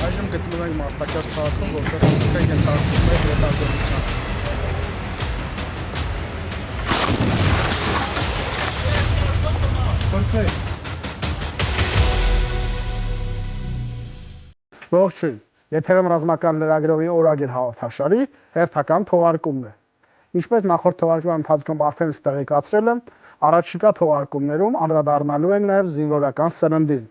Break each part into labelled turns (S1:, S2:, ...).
S1: Այժմ գտնվում ենք Մարտակերտ քաղաքում, որտեղ ֆաբրիկա ենթարկվում է հետազոտության։ Ողջույն, եթերում ռազմական լրագրողի օրագիր հաղորդաշարի հերթական թողարկումն է։ Ինչպես նախորդ թողարկման ընթացքում արդեն տեղեկացրել եմ, առաջիկա թողարկումներում անդրադառնալու ենք նաև զինվորական սերնդին,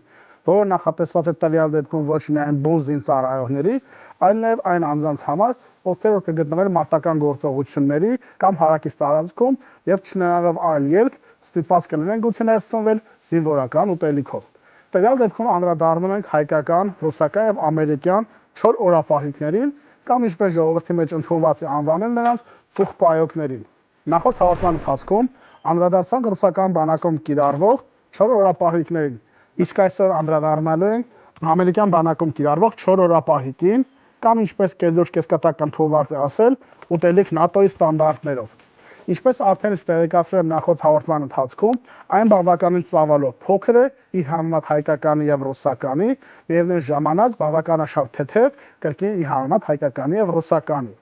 S1: որը նախատեսված է տվյալ դեպքում ոչ միայն բուն զինծառայողների, այլ նաև այն անձանց համար, ովքեր կգտնվեն մարտական գործողությունների կամ հարակից տարածքում եւ չնայելով այլ ելք, ստիպված կլինեն գուցե նաև սնվել զինվորական ուտելիքով։ Տվյալ դեպքում անդրադառնում ենք հայկական, ռուսական եւ ամերիկյան 4 օրապահիկներին կամ ինչպես ժողովրդի մեջ ընդունված է անվանել նրանց ծուխպայոկներին։ Նախորդ հաղորդման ընթացքում անդրադարձանք ռուսական բանակում կիրառվող 4 օրապահիկներին, իսկ այսօր անդրադառնալու ենք ամերիկյան բանակում կիրառվող 4 օրապահիկին կամ ինչպես կեզուր կեսկատակ ընդունված է ասել, ուտելիք ՆԱՏՕ-ի ստանդարտներով։ Ինչպես արդեն տեղեկացրել եմ նախորդ հաղորդման ընթացքում, այն բավականին ծավալով փոքր է իր համեմատ հայկականի եւ ռուսականի, միևնույն ժամանակ բավականաչափ թեթև կրկին իր համեմատ հայկականի եւ ռուսականի։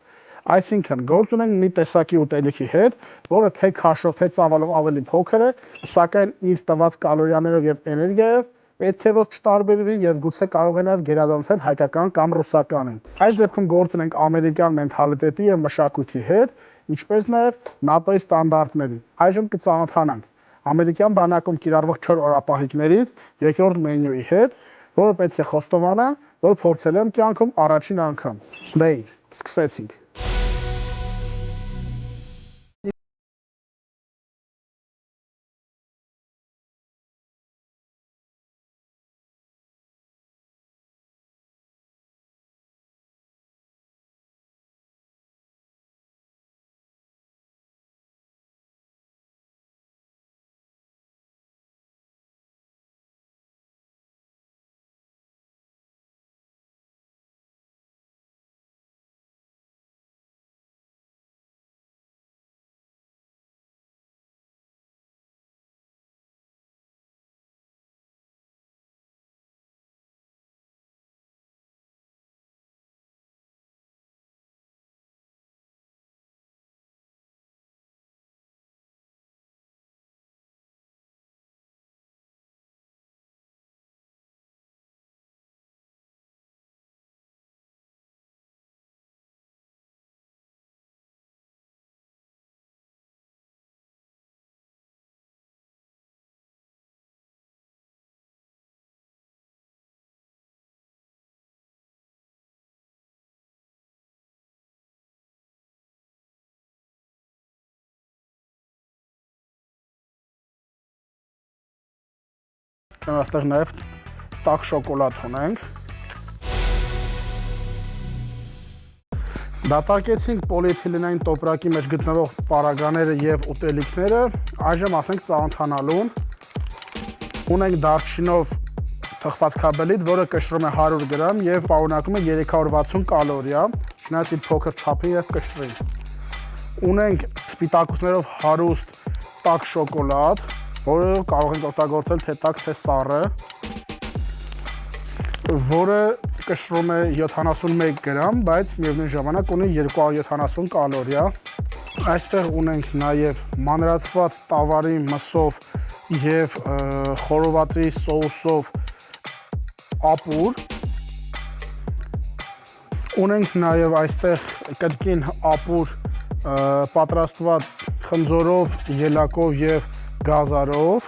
S1: Այսինքն գործ ունենք մի տեսակի ուտելիքի հետ, որը թե քաշով, թե ծավալով ավելի փոքր է, սակայն իր տված կալորիաներով եւ էներգիայով պետք է որ չտարբերվի եւ գուցե կարող է նաեւ գերազանցել հայկական կամ ռուսականին։ Այս դեպքում գործ ունենք ամերիկյան մենթալիտետի եւ մշակույթի հետ, ինչպես նաեւ ՆԱՏՕ-ի ստանդարտների։ Այժմ կծանոթանանք ամերիկյան բանակում կիրառվող 4 օրապահիկների երկրորդ մենյուի հետ, որը պետք է խոստովանա, որ փորձել եմ կյանքում առաջին անգամ։ Դե սկսեցինք։ Այստեղ նաև տաք շոկոլադ ունենք։ Դատարկեցինք պոլիէթիլենային տոպրակի մեջ գտնվող պարագաները եւ ուտելիքները, այժմ ասենք ծանոթանալուն։ Ունենք դարչինով թխված քաբելիտ, որը կշռում է 100 գրամ եւ պարունակում է 360 կալորիա, չնայած իր փոքր թափին եւ կշռին։ Ունենք սպիտակուցներով հարուստ տաք շոկոլադ, որը կարող ենք օգտագործել թե տաք, թե սառը, որը կշռում է 71 գրամ, բայց միևնույն ժամանակ ունի 270 կալորիա։ Այստեղ ունենք նաև մանրացված տավարի մսով եւ խորովածի սոուսով ապուր։ Ունենք նաև այստեղ կրկին ապուր պատրաստված խնձորով, ելակով եւ գազարով։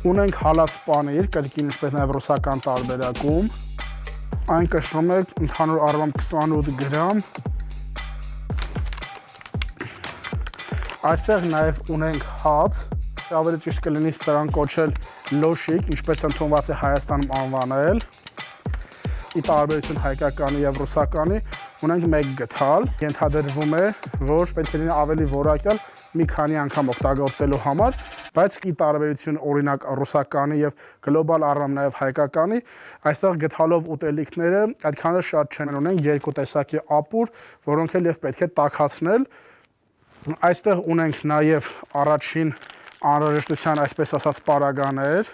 S1: Ունենք հալած պանիր, կրկին ինչպես նաև ռուսական տարբերակում։ Այն կշռում է ընդհանուր առմամբ 28 գրամ։ Այստեղ նաև ունենք հաց, ավելի ճիշտ կլինի սրան կոչել լոշիկ, ինչպես ընդունված է Հայաստանում անվանել։ Ի տարբերություն հայկականի եւ ռուսականի ունենք մեկ գթալ, ենթադրվում է, որ պետք է լինի ավելի որակյալ մի քանի անգամ օգտագործելու համար, բայց ի տարբերություն օրինակ ռուսականի եւ գլոբալ առնամ նաեւ հայկականի, այստեղ գթալով ուտելիքները այդքան շատ չեն, ունեն երկու տեսակի ապուր, որոնք էլ եւ պետք է տաքացնել։ Այստեղ ունենք նաեւ առաջին անհրաժեշտության այսպես ասած պարագաներ։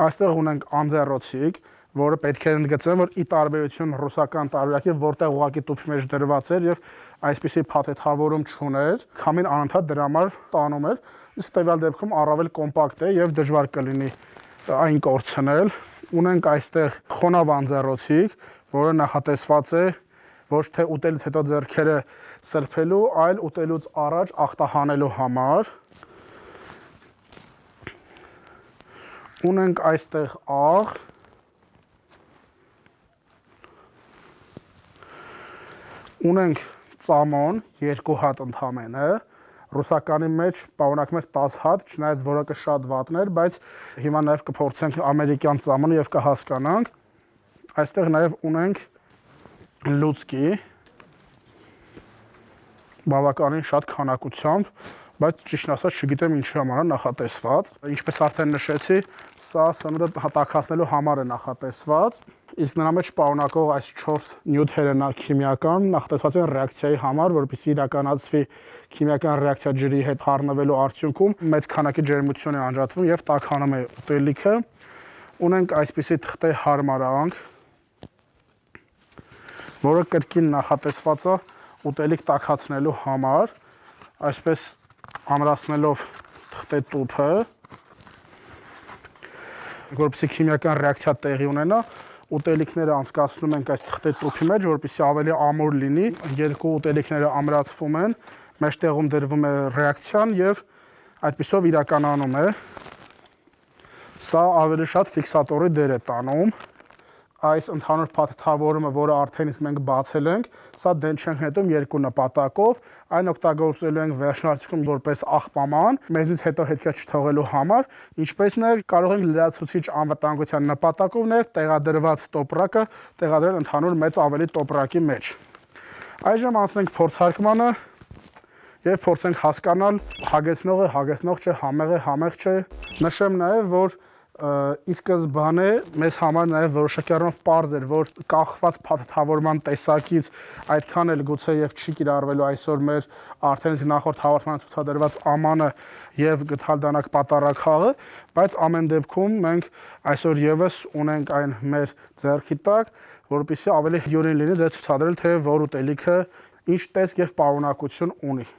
S1: Այստեղ ունենք անձեռոցիկ, որը պետք է ընդգծեմ, որ ի տարբերություն ռուսական տարբերակի, որտեղ ուղղակի տուփի մեջ դրված էր եւ այսպիսի փաթեթավորում չուներ, քամին անընդհատ դրա համար տանում էր, իսկ տվյալ դեպքում առավել կոմպակտ է եւ դժվար կլինի այն կորցնել։ Ունենք այստեղ խոնավ անձեռոցիկ, որը նախատեսված է ոչ թե ուտելուց հետո ձեռքերը սրբելու, այլ ուտելուց առաջ ախտահանելու համար։ Ունենք այստեղ աղ, ունենք ծամոն 2 հատ ընդամենը, ռուսականի մեջ պարունակում էր 10 հատ, չնայած որակը շատ վատն էր, բայց հիմա նաև կփորձենք ամերիկյան ծամոնը եւ կհասկանանք։ Այստեղ նաև ունենք լուցկի, բավականին շատ քանակությամբ, բայց ճիշտն ասած չգիտեմ ինչի համար է նախատեսված։ Ինչպես արդեն նշեցի, սա սնունդը տաքացնելու համար է նախատեսված, իսկ նրա մեջ պարունակող այս 4 նյութերը քիմիական նախատեսված են ռեակցիայի համար, որպեսզի իրականացվի քիմիական ռեակցիա ջրի հետ խառնվելու արդյունքում մեծ քանակի ջերմություն է անջատվում եւ տաքանում է ուտելիքը։ Ունենք այսպիսի թղթե հարմարանք, որը կրկին նախատեսված է ուտելիք տաքացնելու համար, այսպես ամրացնելով թղթե տուփը, որպեսզի քիմիական ռեակցիա տեղի ունենա, ուտելիքները անցկացնում ենք այս թղթե տուփի մեջ, որպեսզի ավելի ամուր լինի, երկու ուտելիքները ամրացվում են, մեջտեղում դրվում է ռեակցիան եւ այդպիսով իրականանում է։ Սա ավելի շատ ֆիքսատորի դեր է տանում։ Այս ընդհանուր փաթեթավորումը, որը արդեն իսկ մենք բացել ենք, սա դեն չենք նետում երկու նպատակով, այն օգտագործելու ենք վերջնարդյունքում որպես աղբաման, մեզնից հետո հետքեր չթողելու համար, ինչպես նաև կարող ենք լրացուցիչ անվտանգության նպատակով նաև տեղադրված տոպրակը տեղադրել ընդհանուր մեծ ավելի տոպրակի մեջ։ Այժմ անցնենք փորձարկմանը եւ փորձենք հասկանալ հագեցնողը հագեցնող չէ, համեղ է, համեղ չէ։ Նշեմ նաև, որ ի սկզբանե մեզ համար նաև որոշակի առումով պարզ էր, որ կախված փաթեթավորման տեսակից այդքան էլ գուցե եւ չի կիրառվելու այսօր մեր արդեն նախորդ հաղորդմանը ցուցադրված ամանը եւ գդալդանակ պատարագ, բայց ամեն դեպքում մենք այսօր եւս ունենք այն մեր ձեռքի տակ, որպեսզի ավելի յուրին լինի ձեզ ցուցադրել, թե որ ուտելիքը ինչ տեսք եւ պարունակություն ունի։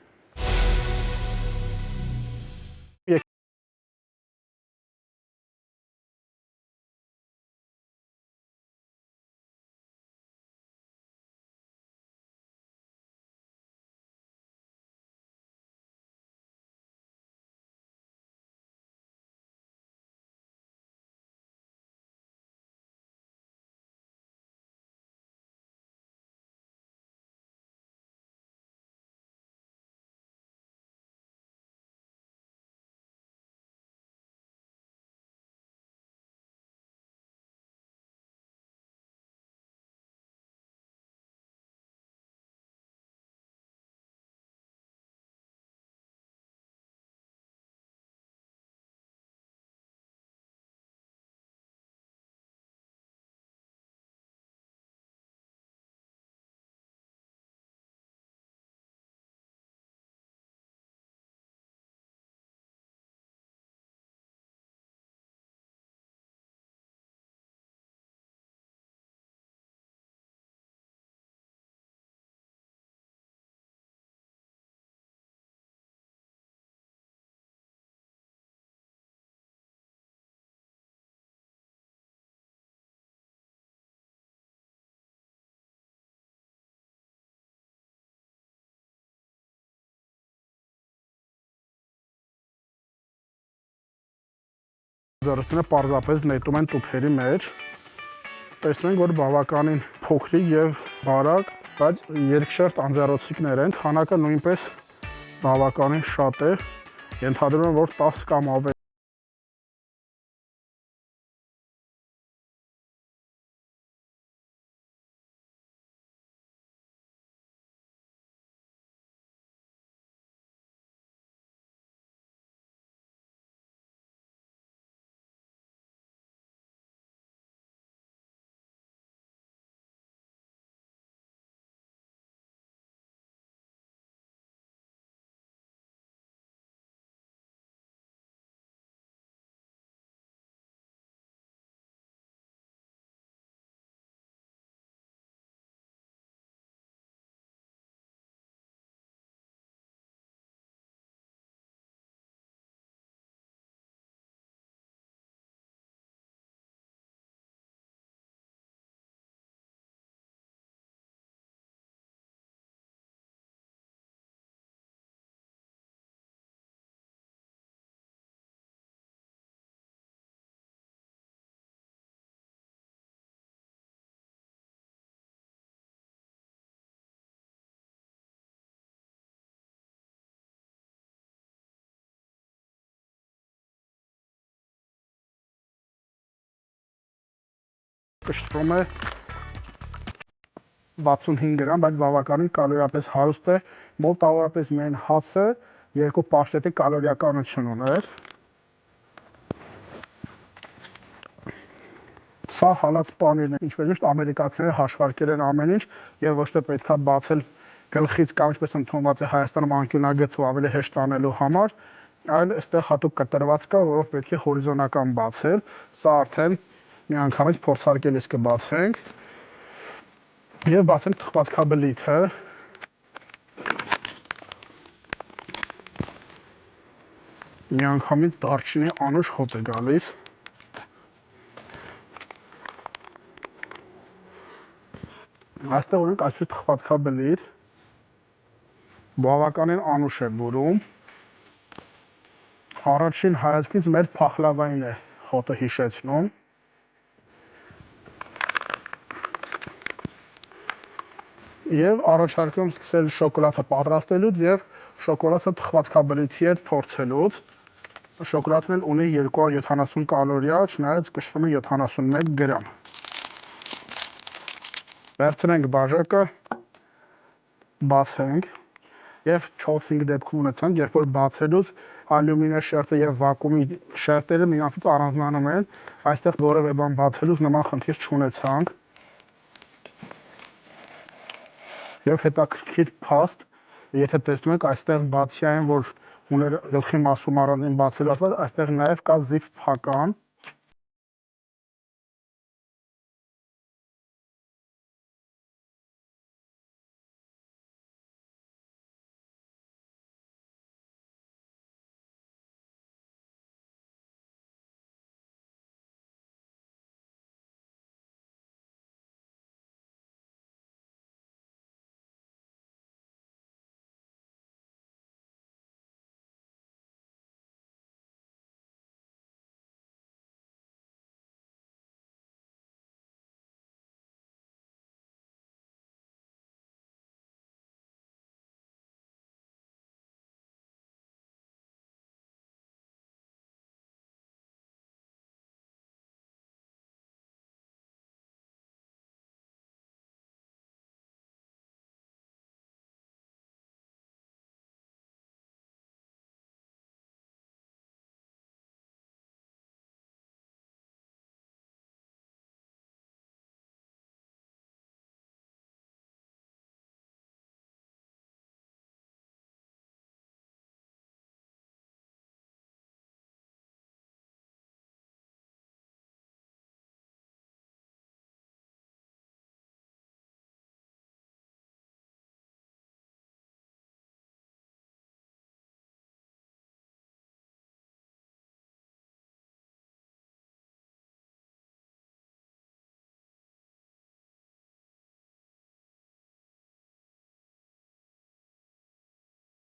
S1: Ձեռքերը պարզապես նետում են տուփերի մեջ։ Տեսնենք, որ բավականին փոքրիկ եւ բարակ, բայց երկշերտ անձեռոցիկներ են, քանակը նույնպես բավականին շատ է, ենթադրում եմ, որ 10 կամ ավելի կշռում է 65 գրամ, բայց բավականին կալորիապես հարուստ է, մոտավորապես միայն հացը երկու պաշտետի կալորիականություն ուներ։ Սա հալած պանիրն է, ինչպես միշտ ամերիկացիները հաշվարկել են ամեն ինչ եւ ոչ թե պետքա բացել գլխից կամ ինչպես ընդունված է Հայաստանում անկյունագծով ավելի հեշտ անելու համար, այլ այստեղ հատուկ կտրված կա, որով պետք է հորիզոնական բացել։ Սա արդեն միանգամից փորձարկելիս կբացենք եւ բացենք թխվածքաբլիթը։ Միանգամից դարչինի անուշ հոտ է գալիս։ Այստեղ ունենք այսպես թխվածքաբլիթ, բավականին անուշ է բուրում։ Առաջին հայացքից մեր փախլավային է հոտը հիշեցնում։ Եվ առաջարկում սկսել շոկոլադը պատրաստելուց եւ շոկոլադը թխվածքաբլիթի հետ փորձելուց։ Շոկոլադն էլ ունի 270 կալորիա, չնայած կշռում է 71 գրամ։ Վերցնենք բաժակը, բացենք եւ 4-5 դեպքում ունեցանք, երբ որ բացելուց ալյումինե շերտը եւ վակուումի շերտերը միմյանցից առանձնանում են, այստեղ որևէ բան բացելուց նման խնդիր չունեցանք։ Եվ հետաքրքիր փաստ, եթե տեսնում եք, այստեղ բացի այն, որ ուներ գլխի մասում առանձին բացելու, այստեղ նաեւ կա զիվ փական։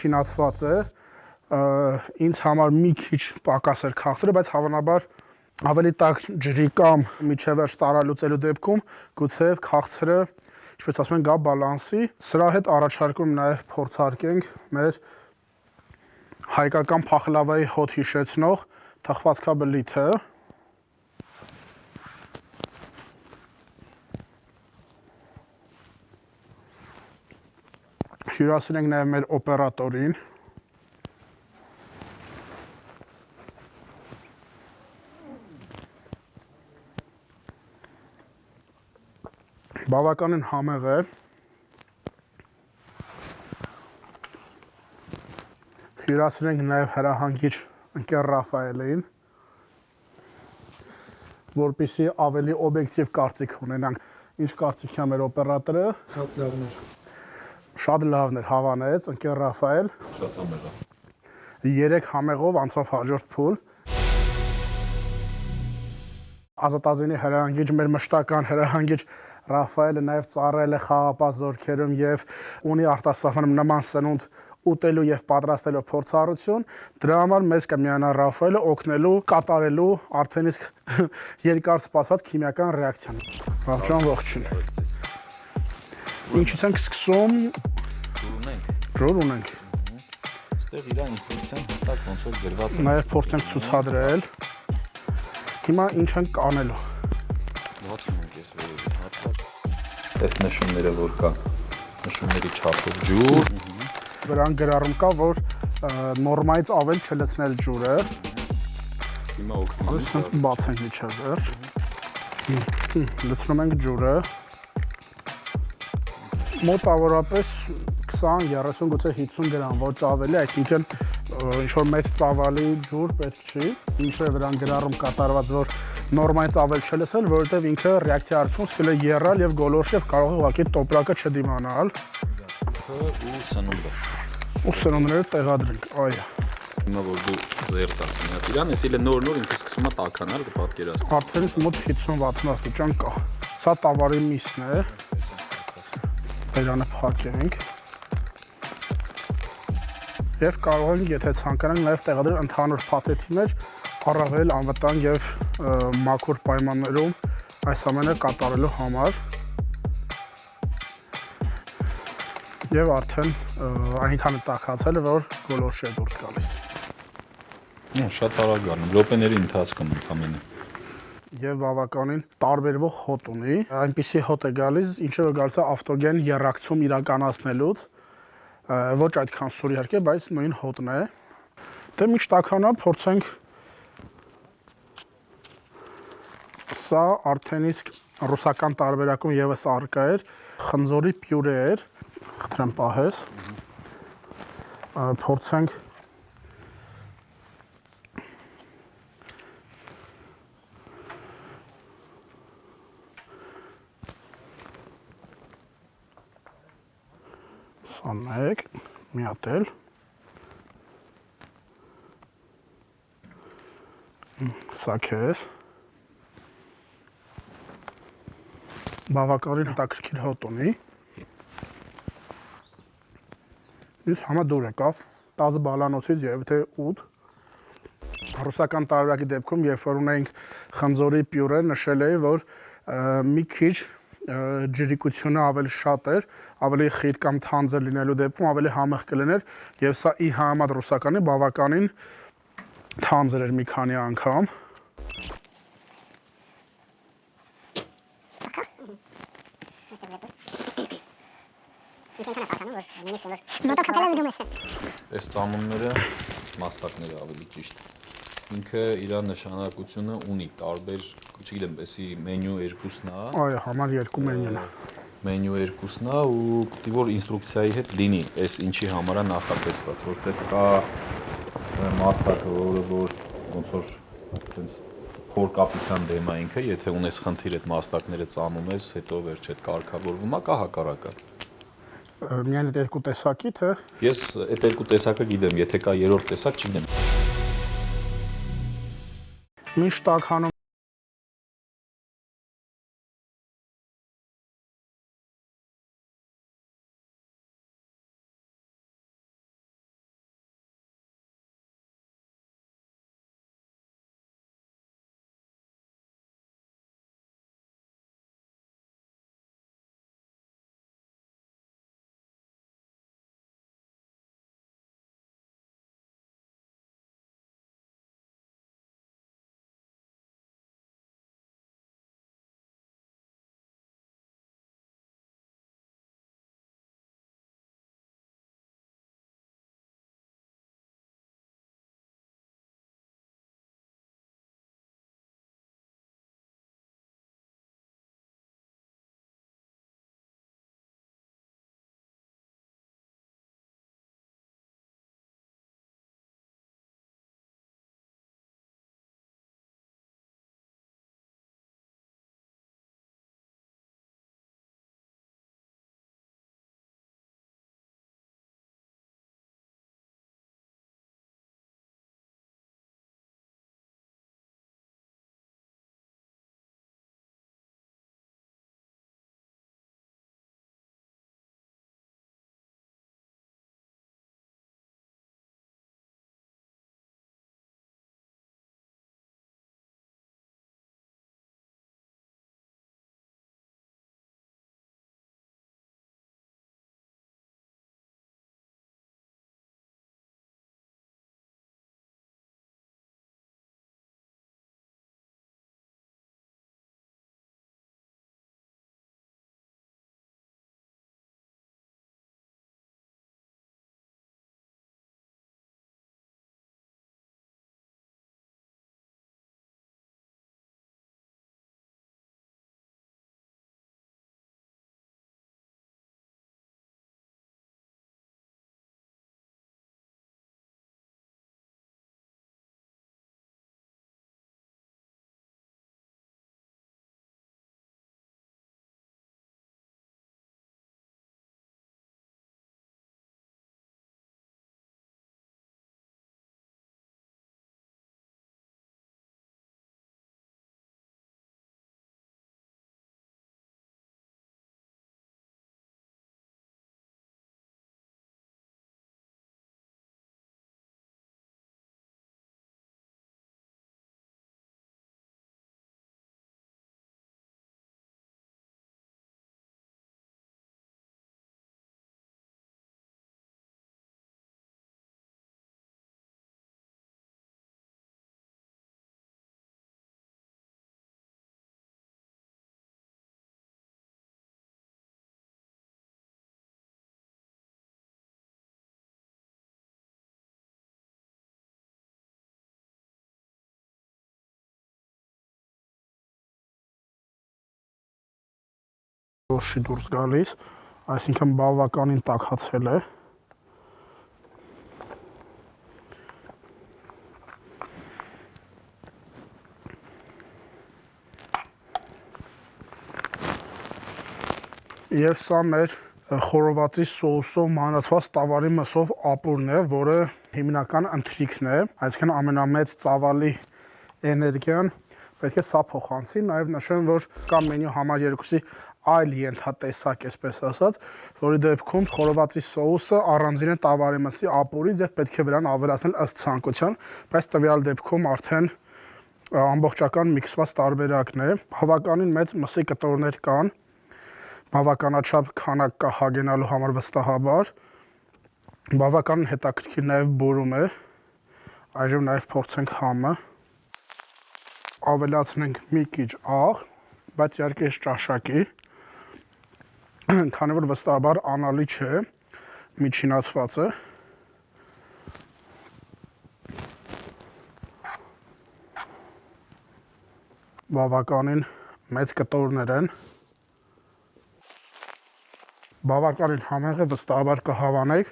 S1: Շինացված է, ինձ համար մի քիչ պակաս էր քաղցրը, բայց հավանաբար ավելի տաք ջրի կամ միջևերջ տարալուծելու դեպքում գուցե քաղցրը, ինչպես ասում են, գա բալանսի։ Սրա հետ առաջարկում նաև փորձարկենք մեր հայկական փախլավայի հոտ հիշեցնող թխվածքաբլիթը։ Հյուրասիրենք նաև մեր օպերատորին։ Բավականին համեղ է։ Հյուրասիրենք նաև հրահանգիչ ընկեր Ռաֆայելին, որպեսզի ավելի օբյեկտիվ կարծիք ունենանք։ Ինչ կարծիք է մեր օպերատորը։
S2: Շատ լավն էր։
S1: Շատ լավն էր, հավանեց, ընկեր Ռաֆայել։
S2: Շատ համեղ է։
S1: 3 համեղով անցավ հաջորդ փուլ։ Ազատազենի հրահանգիչ, մեր մշտական հրահանգիչ Ռաֆայելը նաև ծառայել է խաղապահ զորքերում եւ ունի արտասահմանում նման սնունդ ուտելու եւ պատրաստելու փորձառություն։ Դրա համար մեզ կմիանա Ռաֆայելը օգնելու կատարելու արդեն իսկ երկար սպասված քիմիական ռեակցիան։ Ողջույն, ողջույն։ Ինչից ենք սկսում։ Ջուր ունենք։
S2: Այստեղ իր ինֆորմացիան հստակ ոնց որ գրված է։
S1: Նաև փորձենք ցուցադրել։ Հիմա ինչ ենք անելու։
S2: Բացում ենք ես այս նշումները որ կա, նշումների չափով ջուր,
S1: Վրան գրառում կա, որ նորմայից ավել չլցնել ջուրը։
S2: հիմա օգնում
S1: Այս sense բացենք միջավերջ։ Լցնում ենք ջուրը։ Մոտավորապես 20-30 գուցե 50 գրամ, ոչ ավելի, այսինքն ինչ-որ մեծ ծավալի ջուր պետք չի։ Ինչու է վրան գրառում կատարված, որ նորմայից ավել չլցել, որովհետև ինքը ռեակցիա արդյունքում սկսել է եռալ եւ գոլորշել, կարող է ուղղակի տոպրակը չդիմանալ։
S2: ու սնունդը։
S1: Ու սնունդները տեղադրենք, այո։
S2: Հիմա որ դու զերծ ես մի հատ իրան, էս իլը նոր ինքը սկսում է տաքանալ, կպատկերացնի։
S1: Արդեն մոտ 50-60 աստիճան կա։ Սա տավարի միսն է։ Իրանը փակենք։ Եվ կարող ենք, եթե ցանկանանք, նաև տեղադրել ընդհանուր փաթեթի մեջ առավել անվտանգ եւ մաքուր պայմաններում այս ամենը կատարելու համար։ Եվ արդեն այնքան է տաքացել, որ գոլորշի է դուրս գալիս։
S2: Շատ արագ անում, րոպեների ընթացքում ընդամենը։
S1: Եվ բավականին տարբերվող հոտ ունի։ Այնպիսի հոտ է գալիս, ինչը որ գալիս է ավտոգեն եռակցում իրականացնելուց, ոչ այդքան սուր իհարկե, բայց նույն հոտն է։ Դե միշտ տաքանա, փորձենք։ Սա արդեն իսկ ռուսական տարբերակում եւս առկա էր, խնձորի պյուրե էր, խնդրեմ պահես։ Փորձենք Սանեք, մի հատ էլ։ Սա քեզ։ Բավականին հետաքրքիր հոտ ունի։ Իսկ համադուր եկավ 10 բալանոցից եւ թե 8։ Ռուսական տարբերակի դեպքում, երբ որ ունենք խնձորի պյուրե, նշել էի, որ մի քիչ ջրիկությունը ավելի շատ էր, ավելի խիտ կամ թանձր լինելու դեպքում ավելի համեղ կլիներ, եւ սա ի համեմատ ռուսականի բավականին թանձր էր մի քանի անգամ։
S2: Այս ծամոնները, մաստակները ավելի ճիշտ, ինքը իր նշանակությունը ունի, տարբեր, չգիտեմ, էսի մենյու երկուսն է։
S1: Այո, համար 2 մենյուն է։
S2: Մենյու երկուսն է ու պիտի որ ինստրուկցիայի հետ լինի, այս ինչի համար է նախատեսված, որտեղ կա մաստակը, որը որ ոնց որ այդպես խորկապիտան դեմ է ինքը, եթե ունես խնդիր այդ մաստակները ծամում ես, հետո վերջ այդ կարգավորվում է, կա հակառակը։
S1: Միայն այդ երկու տեսակի, թե։
S2: Ես այդ երկու տեսակը գիտեմ, եթե կա երրորդ տեսակ, չգիտեմ։
S1: Միշտ տաքանում Որշի դուրս գալիս, այսինքն բավականին տաքացել է։ Եվ սա մեր խորովածի սոուսով մանրացված տավարի մսով ապուրն է, որը հիմնական ընթրիքն է, այսինքն ամենամեծ ծավալի էներգիան պետք է սա փոխանցի, նաև նշեմ, որ կա մենյու համար 2-ի այլ ենթատեսակ, այսպես ասած, որի դեպքում խորովածի սոուսը առանձին է տավարի մսի ապուրից եւ պետք է վրան ավելացնել ըստ ցանկության, բայց տվյալ դեպքում արդեն ամբողջական միքսված տարբերակն է, բավականին մեծ մսի կտորներ կան, բավականաչափ քանակ կա հագենալու համար վստահաբար, բավականին հետաքրքիր նաև բուրում է, այժմ նաև փորձենք համը, ավելացնենք մի քիչ աղ, բայց իհարկե այս ճաշակի, քանի որ վստահաբար անալի չէ, միջինացված է, բավականին մեծ կտորներ են, բավականին համեղ է, վստահաբար կհավանեք,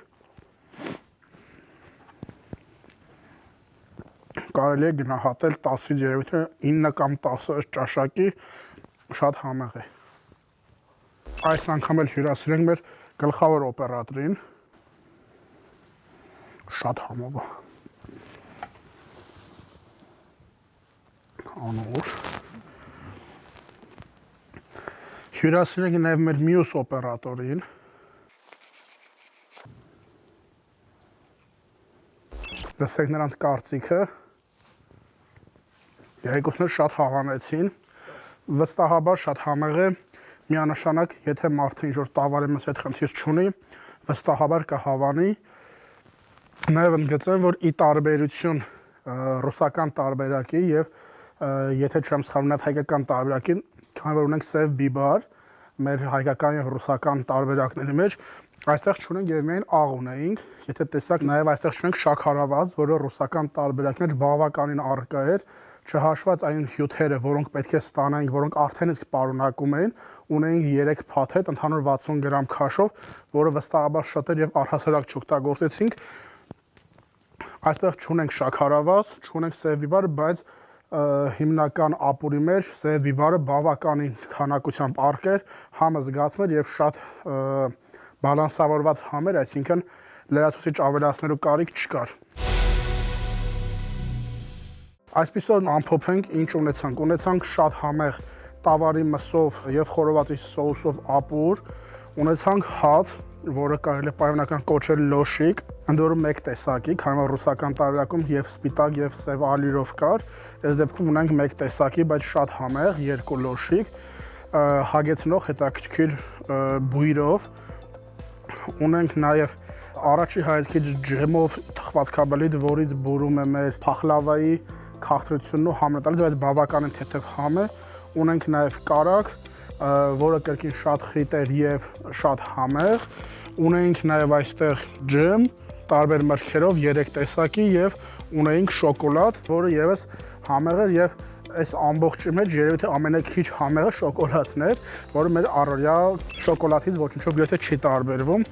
S1: կարելի է գնահատել 10-ից երևի 9 կամ 10 ճաշակի, շատ համեղ է։ Այս անգամ էլ հյուրասիրենք մեր գլխավոր օպերատորին, շատ համով է, անուր։ Հյուրասիրենք նաև մեր մյուս օպերատորին, լսեք նրանց կարծիքը, երկուսն էլ շատ հավանեցին, վստահաբար շատ համեղ է, միանշանակ, եթե մարդը ինչ-որ տավարի մս հետ խնդիր չունի, վստահաբար կհավանի, նաև ընդգծեմ, որ ի տարբերություն ռուսական տարբերակի եւ եթե չեմ սխալվում նաև հայկական տարբերակին, քանի որ ունենք սև բիբար, մեր հայկական եւ ռուսական տարբերակների մեջ, այստեղ չունենք եւ միայն աղ ունեինք, եթե տեսակ նաև այստեղ չունենք շաքարավազ, որը ռուսական տարբերակի մեջ բավականին առկա էր, չհաշված այն հյութերը, որոնք պետք է ստանայինք, որոնք արդեն իսկ պարունակում էին, ունեինք 3 փաթեթ ընդհանուր 60 գրամ քաշով, որը վստահաբար շատեր եւ առհասարակ չօգտագործեցինք։ Այստեղ չունենք շաքարավազ, չունենք սև բիբար, բայց հիմնական ապուրի մեջ սև բիբարը բավականին քանակությամբ առկ էր, համը զգացում էր եւ շատ բալանսավորված համ էր, այսինքն լրացուցիչ ավելացնելու կարիք չկար։ Այսպիսով ամփոփենք ինչ ունեցանք։ Ունեցանք շատ համեղ տավարի մսով եւ խորովածի սոուսով ապուր, ունեցանք հաց, որը կարելի է պայմանական կոչել լոշիկ, ընդ որում մեկ տեսակի, քանի որ ռուսական տարբերակում եւ սպիտակ եւ սև ալյուրով կար, այս դեպքում ունենք մեկ տեսակի, բայց շատ համեղ, 2 լոշիկ, հագեցնող հետաքրքիր բույրով, ունենք նաեւ առաջի հայացքից ջեմով թխվածքաբլիթ, որից բուրում է մեր փախլավայի քաղցրությունն ու համը տալիս, բայց բավականին թեթև համ է, ունենք նաև կարագ, որը կրկին շատ խիտ էր եւ շատ համեղ, ունենք նաև այստեղ ջեմ, տարբեր մրգերով 3 տեսակի եւ ունենք շոկոլադ, որը եւս համեղ էր եւ այս ամբողջի մեջ երևի թե ամենաքիչ համեղը շոկոլադն էր, որը մեր առօրյա շոկոլադից ոչնչով գրեթե չի տարբերվում։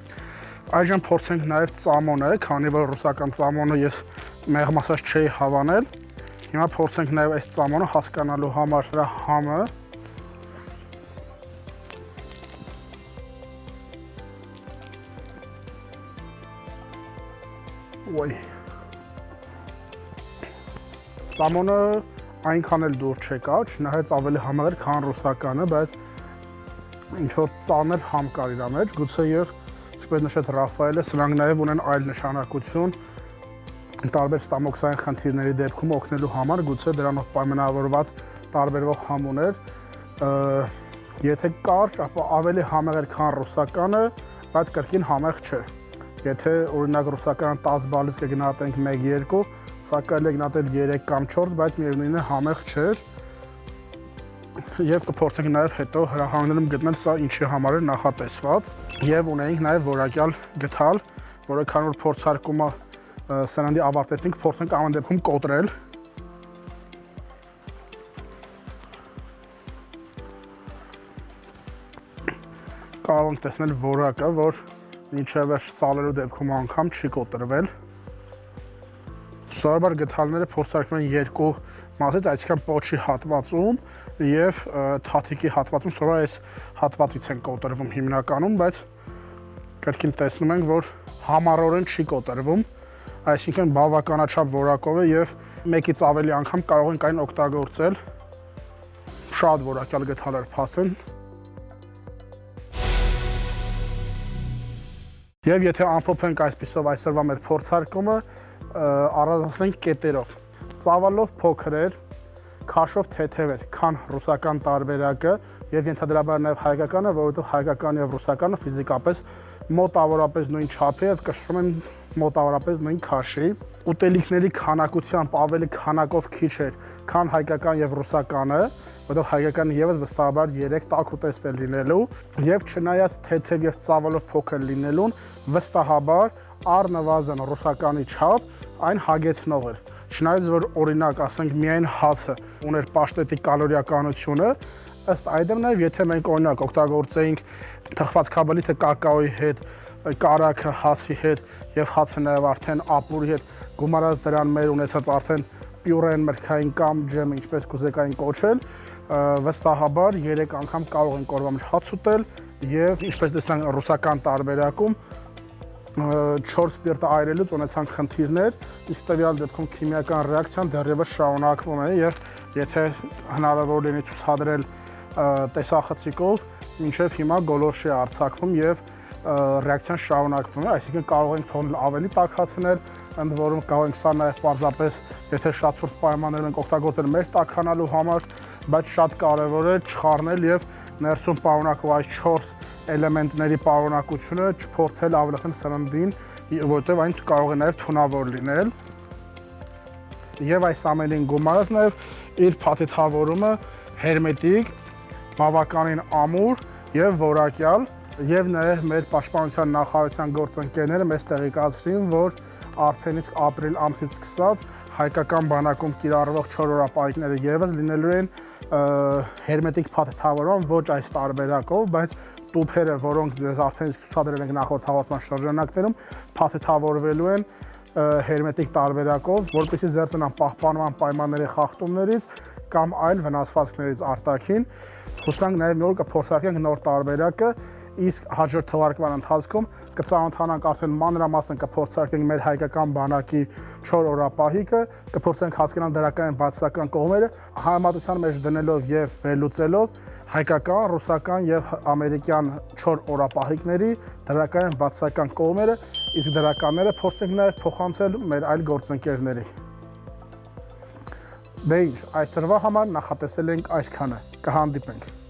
S1: Այժմ փորձենք նաև ծամոնը, քանի որ ռուսական ծամոնը ես մեղմ ասած չէի հավանել։ Հիմա փորձենք նաև այս ծամոնը հասկանալու համար դրա համը։ Ոյ։ Ծամոնը այնքան էլ դուր չեկավ, չնայած ավելի համեղ էր, քան ռուսականը, բայց ինչ-որ ծանր համ կար իր մեջ, գուցե եւ ինչպես նշեց Ռաֆայելը, սրանք նաև ունեն այլ նշանակություն տարբեր ստամոքսային խնդիրների դեպքում օգնելու համար, գուցե դրանով պայմանավորված տարբերվող համ ուներ, եթե կարճ, ապա ավելի համեղ էր, քան ռուսականը, բայց կրկին համեղ չէր։ Եթե օրինակ ռուսականը 10 բալից կգնահատենք 1-2, սա կարելի է գնահատել 3 կամ 4, բայց միևնույնն է համեղ չէր։ Եվ կփորձենք նաև հետո հրահանգներում գտնել սա ինչի համար է նախատեսված եւ ունեինք նաև որակյալ գթալ, որը քանի որ փորձարկումը սննդի ավարտեցինք, փորձենք ամեն դեպքում կոտրել։ կարող ենք տեսնել որակը, որ մինչև վերջ ծալելու դեպքում անգամ չի կոտրվել։ Սովորաբար գդալները փորձարկվում են երկու մասից, այսինքն պոչի հատվածում եւ թաթիկի հատվածում, սովորաբար այս հատվածից են կոտրվում հիմնականում, բայց կրկին տեսնում ենք, որ համառորեն չի կոտրվում, այսինքն բավականաչափ որակով է եւ մեկից ավելի անգամ կարող ենք այն օգտագործել։ Շատ որակյալ գդալներ փաստեն։ Եվ եթե ամփոփենք այսպիսով այսօրվա մեր փորձարկումը, առանձնացնենք կետերով։ Ծավալով փոքր էր, քաշով թեթև էր, քան ռուսական տարբերակը եւ ենթադրաբար նաեւ հայկականը, որովհետեւ հայկականը եւ ռուսականը ֆիզիկապես մոտավորապես նույն չափի եւ կշռում են մոտավորապես նույն քաշի։ Ուտելիքների քանակությամբ ավելի քանակով քիչ էր, քան հայկական եւ ռուսականը, որովհետեւ հայկականը եւս վստահաբար 3 տաք ուտեստ է լինելու եւ չնայած թեթև եւ ծավալով փոքր լինելուն, վստահաբար առնվազն ռուսականի չափ այն հագեցնող էր։ Չնայած որ օրինակ ասենք միայն հացը ուներ պաշտետի կալորիականությունը, ըստ այդմ նաեւ եթե մենք օրինակ օգտագործեինք թխված քաբալիթը կակաոյի հետ, կարագը հացի հետ եւ հացը նաեւ արդեն ապուրի հետ, գումարած դրան մեր ունեցած արդեն պյուրեն մրգային կամ ջեմ, ինչպես կուզեք այն կոչել, վստահաբար 3 անգամ կարող ենք օրվա մեջ հաց ուտել եւ ինչպես տեսանք ռուսական տարբերակում 4 սպիրտը այրելուց ունեցանք խնդիրներ, իսկ տվյալ դեպքում քիմիական ռեակցիան դեռևս շարունակվում է եւ եթե հնարավոր լինի ցուցադրել տեսախցիկով, մինչև հիմա գոլորշի է արձակվում եւ ռեակցիան շարունակվում է, այսինքն կարող ենք թողնել ավելի տաք հացներ, ընդ որում կարող ենք սա նաեւ պարզապես եթե շատ ցուրտ պայմաններ ենք օգտագործել մեր տաքանալու համար, բայց շատ կարեւոր է չխառնել եւ ներսում պարունակող այս 4 էլեմենտների պարունակությունը չփորձել ավելացնել սննդին, որովհետեւ այն կարող է նաեւ թունավոր լինել։ Եվ այս ամենին գումարած նաեւ իր փաթեթավորումը հերմետիկ, բավականին ամուր եւ որակյալ եւ նաեւ մեր պաշտպանության նախարարության գործընկերները մեզ տեղեկացրին, որ արդեն իսկ ապրիլ ամսից սկսած հայկական բանակում կիրառվող 4 օրապահիկները եւս լինելու են հերմետիկ փաթեթավորման ոչ այս տարբերակով, բայց տուփերը, որոնք ձեզ արդեն իսկ ցուցադրել ենք նախորդ հաղորդման շրջանակներում, փաթեթավորվելու են հերմետիկ տարբերակով, որպեսզի զերծենան պահպանման պայմանների խախտումներից կամ այլ վնասվածքներից արտաքին։ Հուսանք նաև մի օր կփորձարկենք նոր տարբերակը, իսկ հաջորդ թվարկման ընթացքում կծանոթանանք արդեն մանրամասն կփորձարկենք մեր հայկական բանակի 4 օրապահիկը, կփորձենք հասկանալ դրական բացասական կողմերը, համեմատության մեջ դնելով եւ վերլուծելով հայկական, ռուսական եւ ամերիկյան 4 օրապահիկների դրական բացասական կողմերը, իսկ դրականները փորձենք նաեւ փոխանցել մեր այլ գործընկերների։ Դե ինչ, այսօրվա համար նախատեսել ենք այսքանը։ Կհանդիպենք։